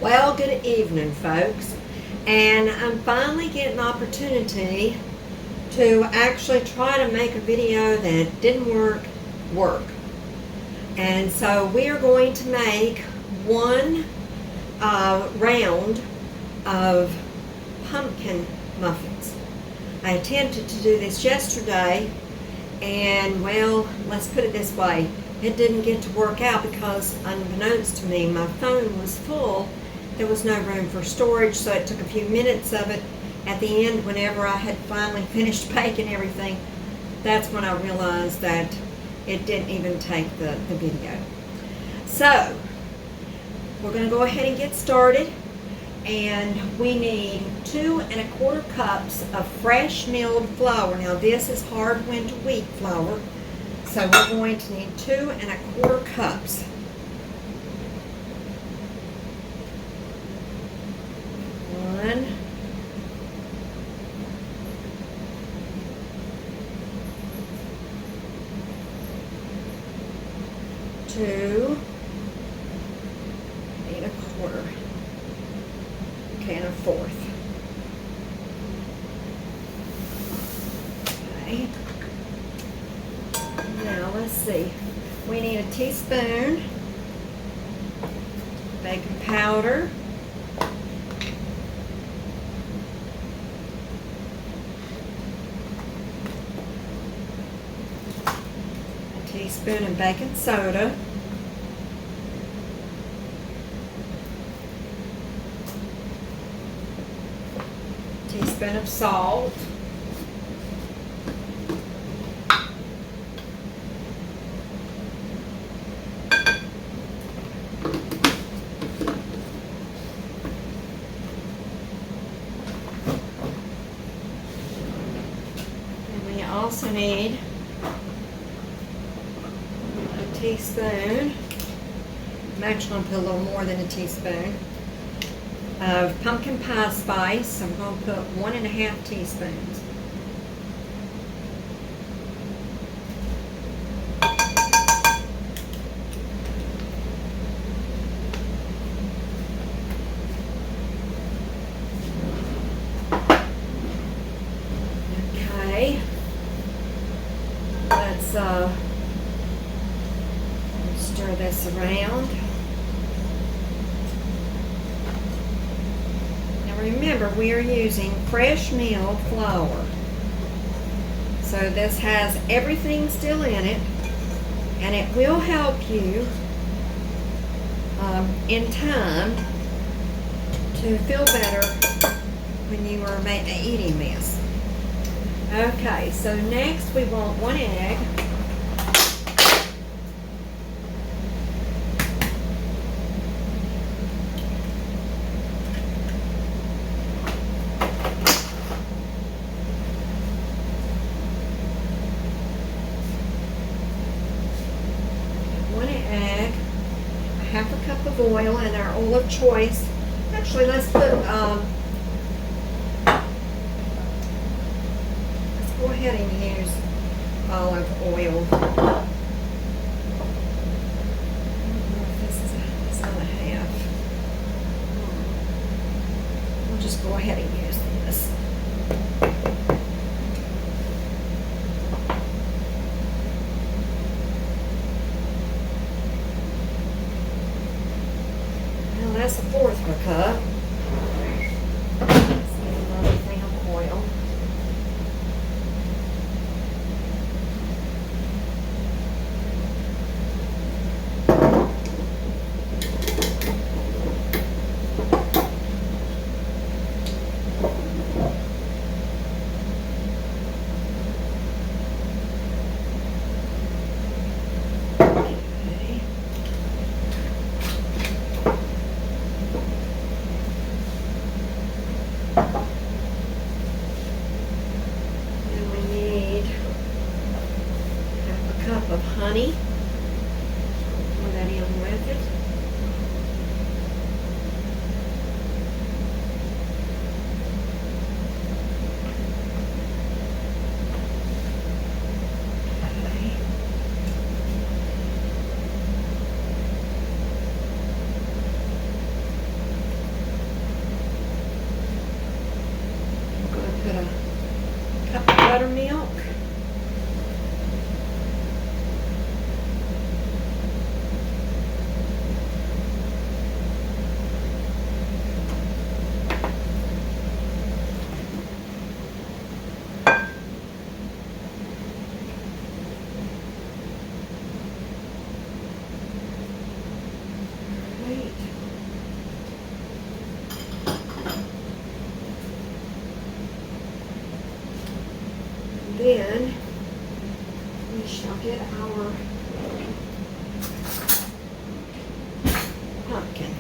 Well, good evening, folks. And I'm finally getting an opportunity to actually try to make a video that didn't work. And so we are going to make one round of pumpkin muffins. I attempted to do this yesterday, and well, let's put it this way. It didn't get to work out because, unbeknownst to me, my phone was full. There was no room for storage, so it took a few minutes of it. At the end, whenever I had finally finished baking everything, that's when I realized that it didn't even take the video. So, we're going to go ahead and get started. And we need 2 1/4 cups of fresh milled flour. Now, this is hard winter wheat flour. So we're going to need 2 1/4 cups. One, two, and 1/4. Okay, and 1/4. Okay. Now let's see. We need a teaspoon baking powder. A teaspoon of baking soda. A teaspoon of salt. Also need a teaspoon, I'm actually going to put a little more than a teaspoon, of pumpkin pie spice. I'm going to put 1 1/2 teaspoons. Okay. Let's stir this around. Now remember, we are using fresh milled flour. So this has everything still in it, and it will help you in time to feel better when you are eating this. Okay, so next we want 1 egg. One egg, 1/2 cup of oil, and our oil of choice. Actually, let's put go ahead and use olive oil. I don't know if this is not a half. We'll just go ahead and use this. Well, that's 1/4 of a cup. Let's get another thing of oil. Of honey. Pour that in with it. Okay. buttermilk. Then we shall get our pumpkin.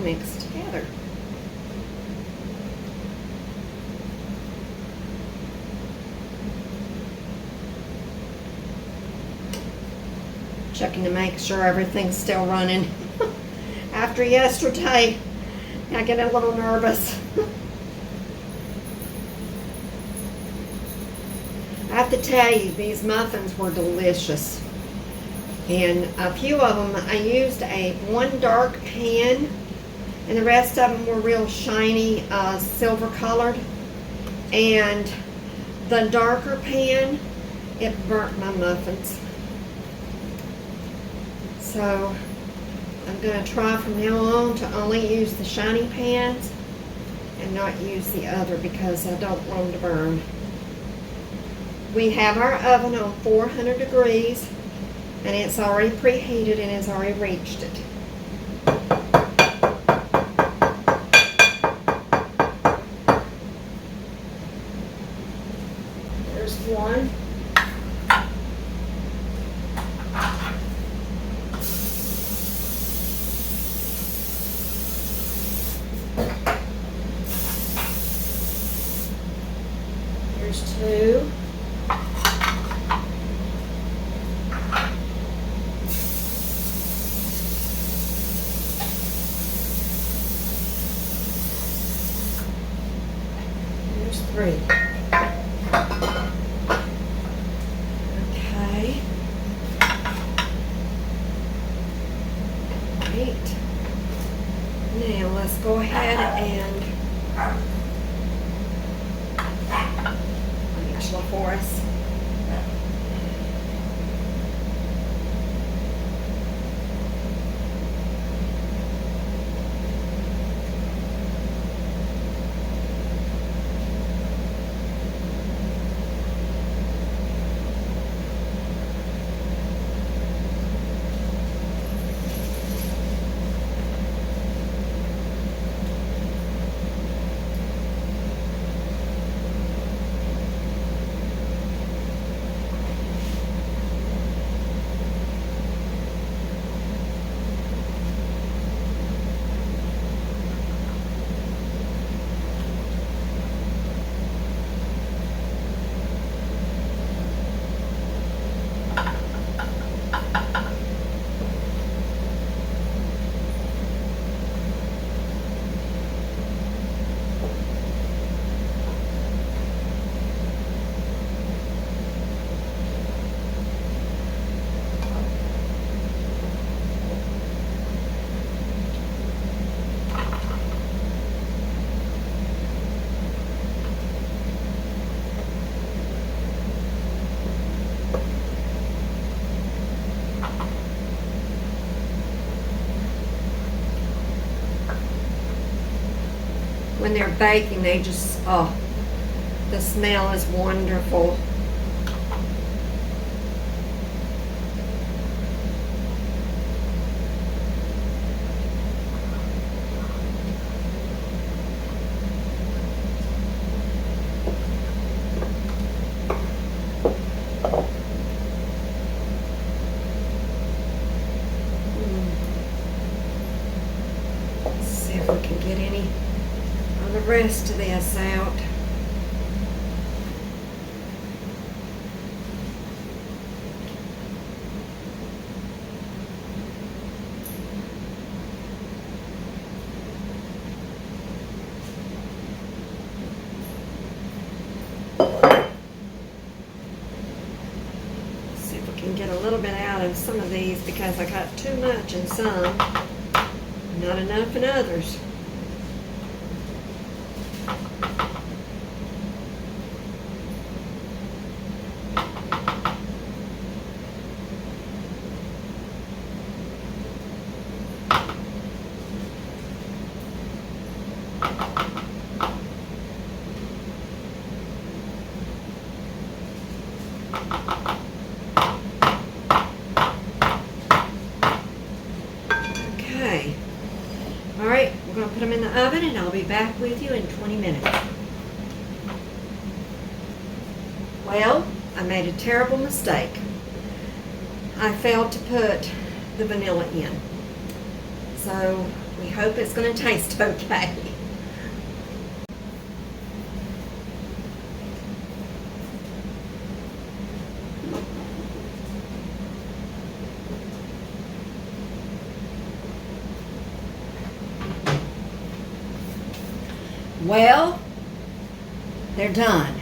Mix together. Checking to make sure everything's still running. After yesterday, I get a little nervous. I have to tell you, these muffins were delicious. And a few of them, I used one dark pan, and the rest of them were real shiny, silver colored. And the darker pan, it burnt my muffins. So I'm going to try from now on to only use the shiny pans and not use the other because I don't want them to burn. We have our oven on 400 degrees and it's already preheated and has already reached it. There's one. There's two. There's three. Okay. Great. Now let's go ahead and for us. When they're baking, they just, oh, the smell is wonderful. rest of this out. See if we can get a little bit out of some of these because I got too much in some, not enough in others. Okay. All right, we're going to put them in the oven and I'll be back with you in 20 minutes. Well, I made a terrible mistake. I failed to put the vanilla in. So we hope it's going to taste okay. Well, they're done.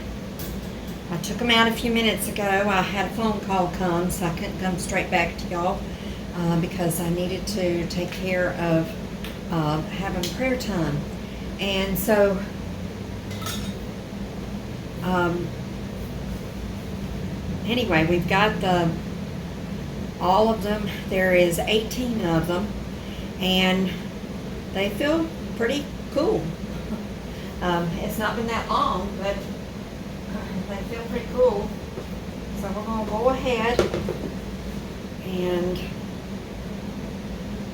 I took them out a few minutes ago. I had a phone call come, so I couldn't come straight back to y'all because I needed to take care of having prayer time. And so, anyway, we've got all of them. There is 18 of them, and they feel pretty cool. It's not been that long, but they feel pretty cool. So we're going to go ahead and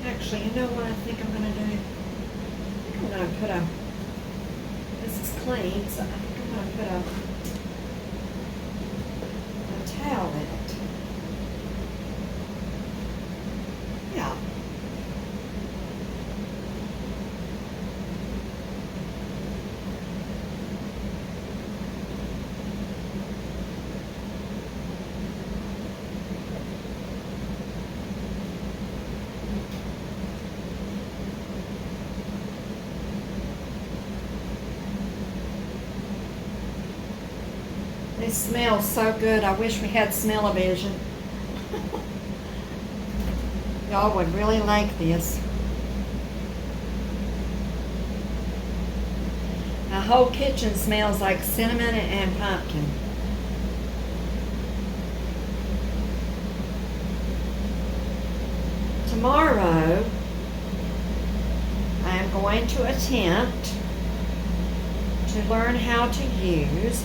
actually, you know what I think I'm going to do? I think I'm going to put this is clean, so I think I'm going to put a towel in it. Yeah. It smells so good. I wish we had smell-o-vision. Y'all would really like this. The whole kitchen smells like cinnamon and pumpkin. Tomorrow, I am going to attempt to learn how to use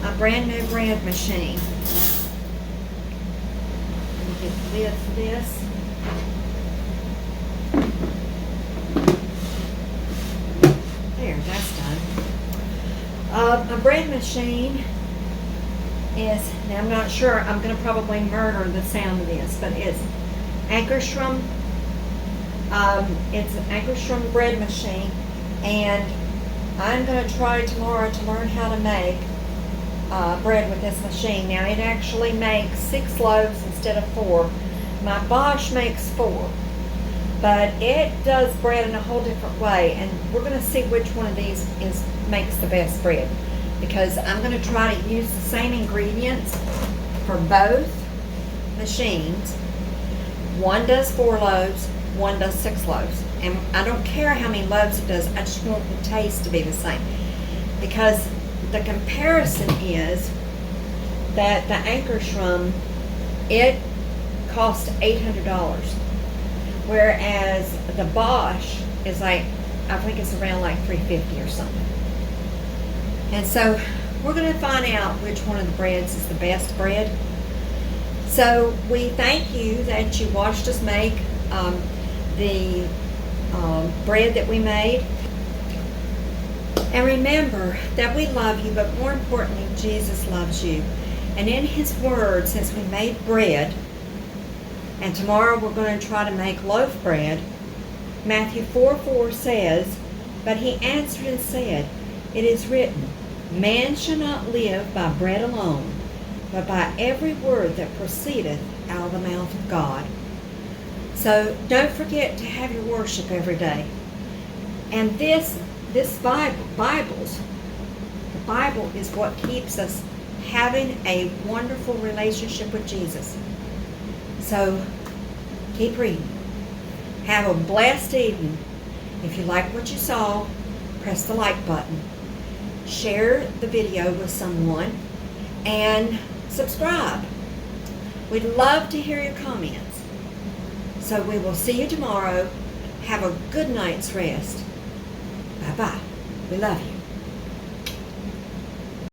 a brand new bread machine. Let me get the lid for this. There, that's done. A bread machine is, now I'm not sure, I'm going to probably murder the sound of this, but it's Ankerstrom. It's an Ankerstrom bread machine, and I'm going to try tomorrow to learn how to make bread with this machine. Now it actually makes 6 loaves instead of 4. My Bosch makes 4, but it does bread in a whole different way, and we're going to see which one of these makes the best bread, because I'm going to try to use the same ingredients for both machines. One does 4 loaves, one does 6 loaves, and I don't care how many loaves it does, I just want the taste to be the same, because the comparison is that the Ankerstrom, it cost $800, whereas the Bosch is like, I think it's around like $350 or something. And so we're going to find out which one of the breads is the best bread. So we thank you that you watched us make the bread that we made. And remember that we love you, but more importantly, Jesus loves you. And in His Word, since we made bread, and tomorrow we're going to try to make loaf bread, Matthew 4:4 says, But he answered and said, It is written, Man shall not live by bread alone, but by every word that proceedeth out of the mouth of God. So don't forget to have your worship every day. And this Bible is what keeps us having a wonderful relationship with Jesus. So keep reading. Have a blessed evening. If you like what you saw, press the like button. Share the video with someone and subscribe. We'd love to hear your comments. So we will see you tomorrow. Have a good night's rest. Bye-bye. We love you.